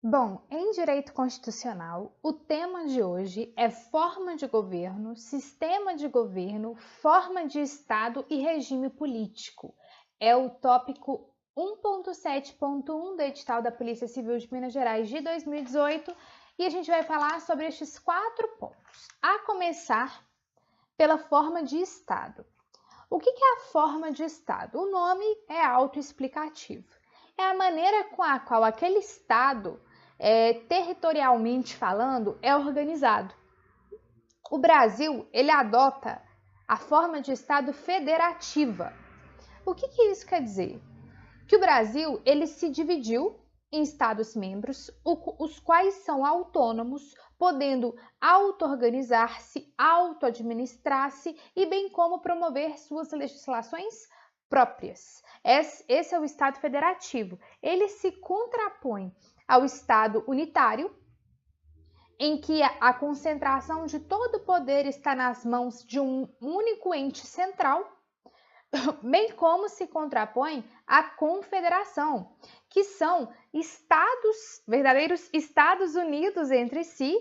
Bom, em direito constitucional, o tema de hoje é forma de governo, sistema de governo, forma de Estado e regime político. É o tópico 1.7.1 do edital da Polícia Civil de Minas Gerais de 2018 e a gente vai falar sobre estes 4 pontos. A começar pela forma de Estado. O que é a forma de Estado? O nome é autoexplicativo. É a maneira com a qual aquele Estado territorialmente falando, é organizado. O Brasil, ele adota a forma de Estado federativa. O que isso quer dizer? Que o Brasil, ele se dividiu em Estados-membros, os quais são autônomos, podendo auto-organizar-se, auto-administrar-se e bem como promover suas legislações próprias. Esse é o Estado federativo. Ele se contrapõe ao Estado unitário, em que a concentração de todo o poder está nas mãos de um único ente central, bem como se contrapõe à confederação, que são estados, verdadeiros Estados unidos entre si,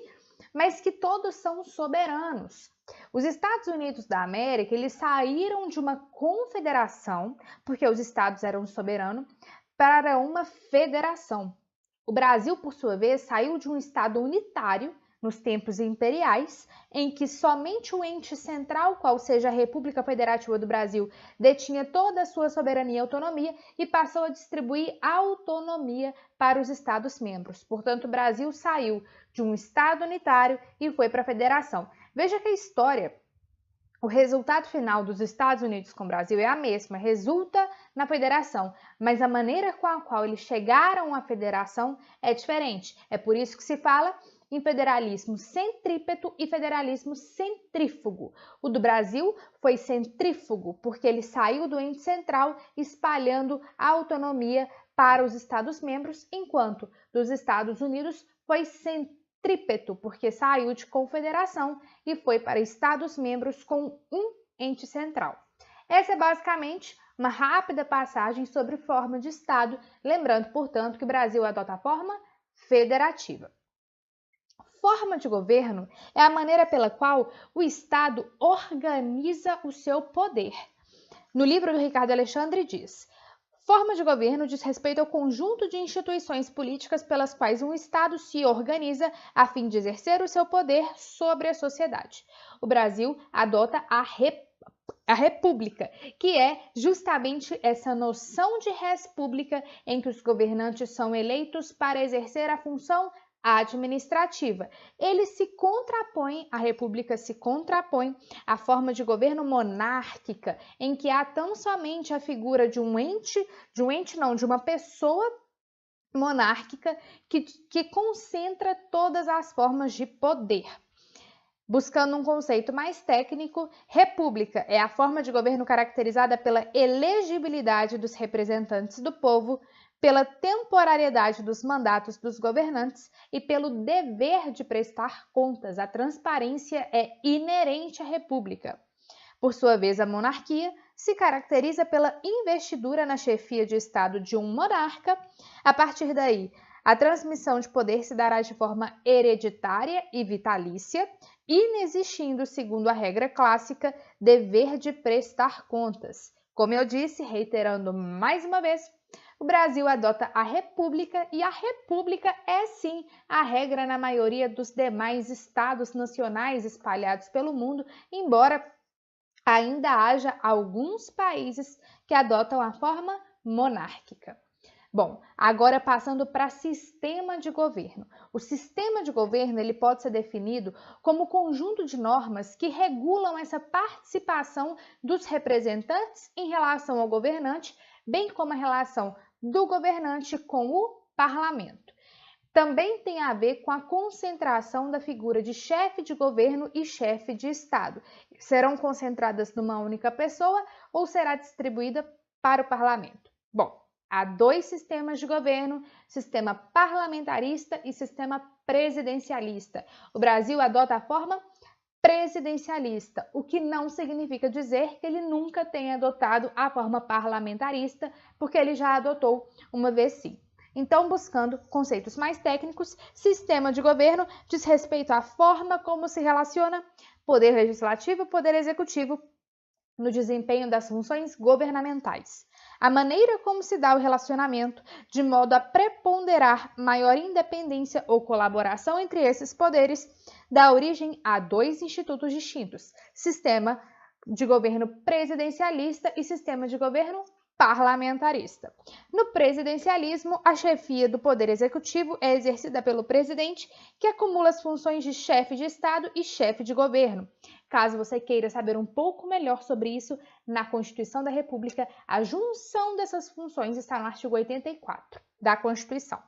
mas que todos são soberanos. Os Estados Unidos da América, eles saíram de uma confederação, porque os estados eram soberanos, para uma federação. O Brasil, por sua vez, saiu de um estado unitário nos tempos imperiais, em que somente o ente central, qual seja a República Federativa do Brasil, detinha toda a sua soberania e autonomia e passou a distribuir autonomia para os Estados-membros. Portanto, o Brasil saiu de um estado unitário e foi para a federação. Veja que a história, o resultado final dos Estados Unidos com o Brasil é a mesma, resulta na federação, mas a maneira com a qual eles chegaram à federação é diferente. É por isso que se fala em federalismo centrípeto e federalismo centrífugo. O do Brasil foi centrífugo, porque ele saiu do ente central espalhando a autonomia para os Estados-membros, enquanto dos Estados Unidos foi centrípeto, porque saiu de confederação e foi para Estados-membros com um ente central. Essa é basicamente uma rápida passagem sobre forma de Estado, lembrando, portanto, que o Brasil adota a forma federativa. Forma de governo é a maneira pela qual o Estado organiza o seu poder. No livro do Ricardo Alexandre diz: forma de governo diz respeito ao conjunto de instituições políticas pelas quais um Estado se organiza a fim de exercer o seu poder sobre a sociedade. O Brasil adota a república, que é justamente essa noção de república em que os governantes são eleitos para exercer a função administrativa. Ele se contrapõe, a república se contrapõe à forma de governo monárquica, em que há tão somente a figura de uma pessoa monárquica que concentra todas as formas de poder. Buscando um conceito mais técnico, república é a forma de governo caracterizada pela elegibilidade dos representantes do povo, pela temporariedade dos mandatos dos governantes e pelo dever de prestar contas. A transparência é inerente à república. Por sua vez, a monarquia se caracteriza pela investidura na chefia de Estado de um monarca. A partir daí, a transmissão de poder se dará de forma hereditária e vitalícia, inexistindo, segundo a regra clássica, dever de prestar contas. Como eu disse, reiterando mais uma vez, o Brasil adota a república e a república é sim a regra na maioria dos demais estados nacionais espalhados pelo mundo, embora ainda haja alguns países que adotam a forma monárquica. Bom, agora passando para sistema de governo. O sistema de governo ele pode ser definido como conjunto de normas que regulam essa participação dos representantes em relação ao governante, bem como a relação do governante com o parlamento. Também tem a ver com a concentração da figura de chefe de governo e chefe de Estado. Serão concentradas numa única pessoa ou será distribuída para o parlamento? Bom, há 2 sistemas de governo, sistema parlamentarista e sistema presidencialista. O Brasil adota a forma presidencialista, o que não significa dizer que ele nunca tenha adotado a forma parlamentarista, porque ele já adotou uma vez sim. Então, buscando conceitos mais técnicos, sistema de governo diz respeito à forma como se relaciona poder legislativo e poder executivo no desempenho das funções governamentais. A maneira como se dá o relacionamento, de modo a preponderar maior independência ou colaboração entre esses poderes, dá origem a dois institutos distintos: sistema de governo presidencialista e sistema de governo parlamentarista. No presidencialismo, a chefia do poder executivo é exercida pelo presidente, que acumula as funções de chefe de Estado e chefe de governo. Caso você queira saber um pouco melhor sobre isso, na Constituição da República, a junção dessas funções está no artigo 84 da Constituição.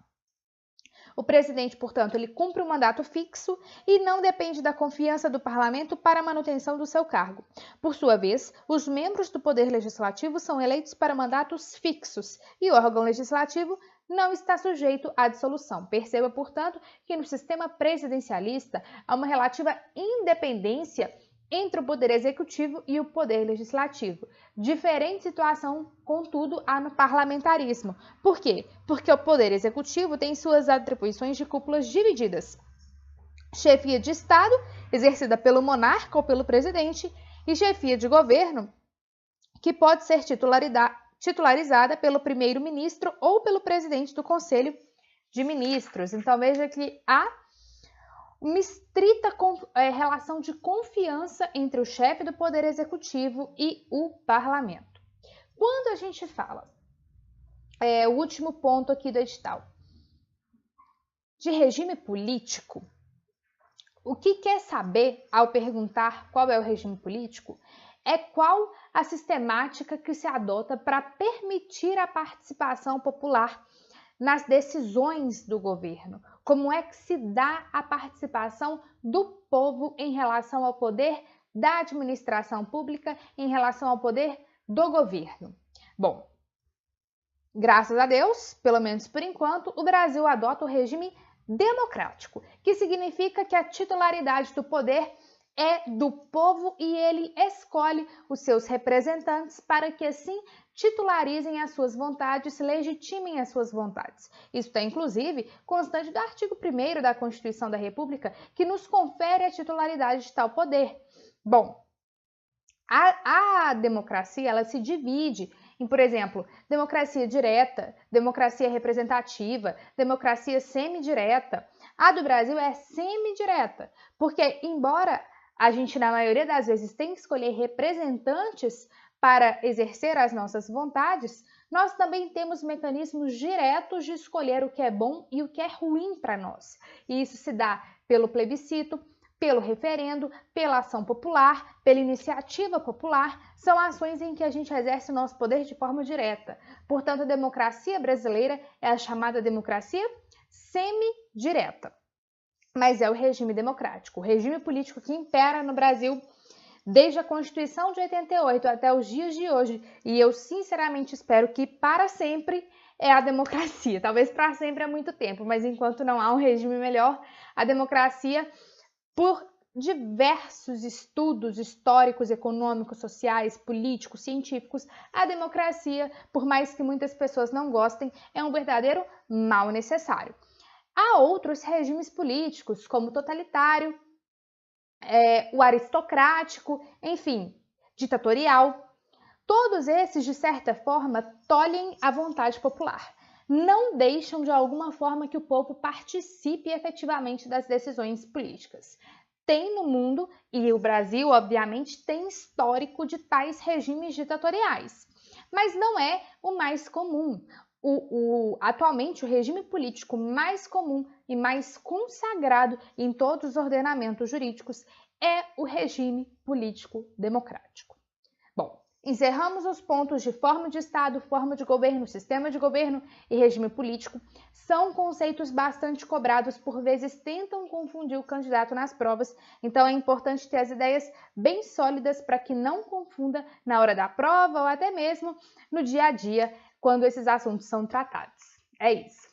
O presidente, portanto, ele cumpre um mandato fixo e não depende da confiança do parlamento para a manutenção do seu cargo. Por sua vez, os membros do Poder Legislativo são eleitos para mandatos fixos e o órgão legislativo não está sujeito à dissolução. Perceba, portanto, que no sistema presidencialista há uma relativa independência entre o Poder Executivo e o Poder Legislativo. Diferente situação, contudo, há no parlamentarismo. Por quê? Porque o Poder Executivo tem suas atribuições de cúpulas divididas. Chefia de Estado, exercida pelo monarca ou pelo presidente, e chefia de governo, que pode ser titularizada pelo primeiro-ministro ou pelo presidente do Conselho de Ministros. Então, veja que há uma estrita relação de confiança entre o chefe do Poder Executivo e o parlamento. Quando a gente fala, o último ponto aqui do edital, de regime político, o que quer saber ao perguntar qual é o regime político é qual a sistemática que se adota para permitir a participação popular nas decisões do governo. Como é que se dá a participação do povo em relação ao poder da administração pública, em relação ao poder do governo? Bom, graças a Deus, pelo menos por enquanto, o Brasil adota o regime democrático, que significa que a titularidade do poder é do povo e ele escolhe os seus representantes para que assim titularizem as suas vontades, legitimem as suas vontades. Isso está, inclusive, constante do artigo 1º da Constituição da República, que nos confere a titularidade de tal poder. Bom, a democracia, ela se divide em, por exemplo, democracia direta, democracia representativa, democracia semidireta. A do Brasil é semidireta, porque, embora a gente, na maioria das vezes, tenha que escolher representantes para exercer as nossas vontades, nós também temos mecanismos diretos de escolher o que é bom e o que é ruim para nós. E isso se dá pelo plebiscito, pelo referendo, pela ação popular, pela iniciativa popular. São ações em que a gente exerce o nosso poder de forma direta. Portanto, a democracia brasileira é a chamada democracia semidireta. Mas é o regime democrático, o regime político que impera no Brasil desde a Constituição de 88 até os dias de hoje, e eu sinceramente espero que para sempre é a democracia. Talvez para sempre é muito tempo, mas enquanto não há um regime melhor, a democracia, por diversos estudos históricos, econômicos, sociais, políticos, científicos, a democracia, por mais que muitas pessoas não gostem, é um verdadeiro mal necessário. Há outros regimes políticos, como o totalitário, o aristocrático, enfim, ditatorial. Todos esses, de certa forma, tolhem a vontade popular. Não deixam, de alguma forma, que o povo participe efetivamente das decisões políticas. Tem no mundo, e o Brasil, obviamente, tem histórico de tais regimes ditatoriais, mas não é o mais comum. Atualmente, o regime político mais comum e mais consagrado em todos os ordenamentos jurídicos é o regime político democrático. Bom, encerramos os pontos de forma de Estado, forma de governo, sistema de governo e regime político. São conceitos bastante cobrados, por vezes tentam confundir o candidato nas provas, então é importante ter as ideias bem sólidas para que não confunda na hora da prova ou até mesmo no dia a dia, quando esses assuntos são tratados. É isso.